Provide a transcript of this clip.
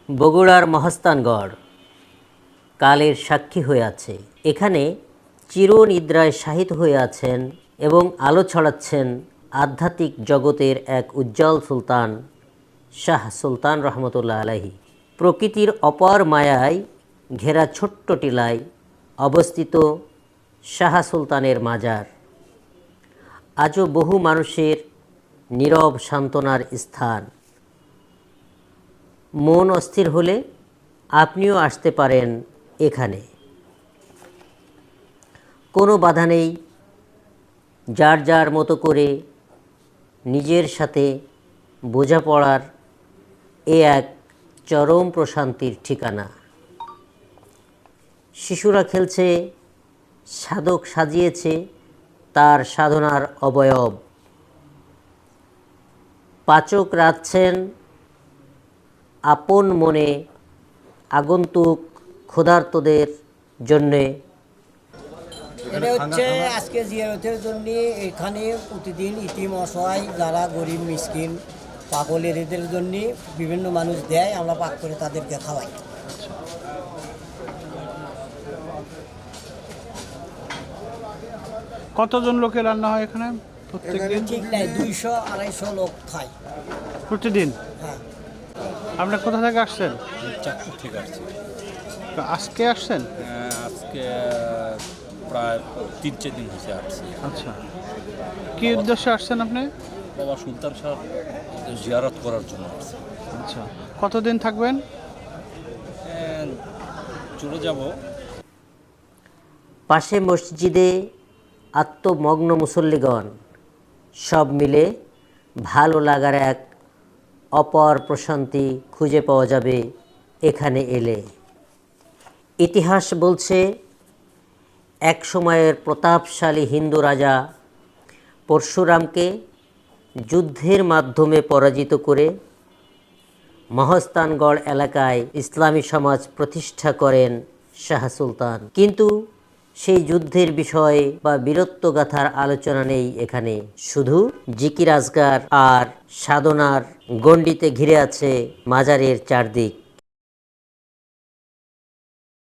বগুড়ার মহাস্থানগড় কালের সাক্ষী হয়ে আছে। এখানে চিরনিদ্রায় শায়িত হয়ে আছেন এবং আলো ছড়াচ্ছেন আধ্যাত্মিক জগতের এক উজ্জ্বল সুলতান, শাহ সুলতান রহমতুল্লাহ আলাইহি। প্রকৃতির অপার মায়ায় ঘেরা ছোট্ট টিলায় অবস্থিত শাহ সুলতানের মাজার আজও বহু মানুষের নীরব সান্ত্বনার স্থান। মন অস্থির হলে আপনিও আসতে পারেন এখানে। কোনো বাধা নেই, যার যার মতো করে নিজের সাথে বোঝাপড়ার এ এক চরম প্রশান্তির ঠিকানা। শিশুরা খেলছে, সাধক সাজিয়েছে তার সাধনার অবয়ব। পাচক রাঁধছেন আপন মনে আগন্তুক ক্ষুধার্তদের জন্যে। এটা হচ্ছে আজকে জিয়ারতের জন্য এখানে প্রতিদিন ইতিম অসহায় যারা গরিব মিসকিন পাগলের এদের জন্য বিভিন্ন মানুষ দেয়, আমরা পাক করে তাদেরকে খাওয়াই। কতজন লোকের রান্না হয় এখানে প্রত্যেকদিন? ঠিক নাই, 200-250 লোক খায় প্রতিদিন। হ্যাঁ। আপনার কোথা থেকে আসছেন? চাঁদপুর থেকে আসছি। আজকে আসছেন? আজকে প্রায় 3-4 দিন হয়েছে আসছি। আচ্ছা, কি উদ্দেশ্যে আসছেন আপনি? বাবা সুলতান শাহ জিয়ারত করার জন্য আসছি। আচ্ছা, কতদিন থাকবেন? চলে যাব। পাশে মসজিদে আত্মমগ্ন মুসল্লিগণ, সব মিলে ভালো লাগার এক অপর প্রশান্তি খুঁজে পাওয়া যাবে এখানে এলে। ইতিহাস বলছে, এক সময়ের প্রতাপশালী হিন্দু রাজা পরশুরামকে যুদ্ধের মাধ্যমে পরাজিত করে মহাস্থানগড় এলাকায় ইসলামী সমাজ প্রতিষ্ঠা করেন শাহ সুলতান। কিন্তু সেই যুদ্ধের বিষয় বা বীরত্বগাথার আলোচনা নেই এখানে। শুধু জিকির আজকার আর সাধনার গণ্ডিতে ঘিরে আছে মাজারের চারদিক।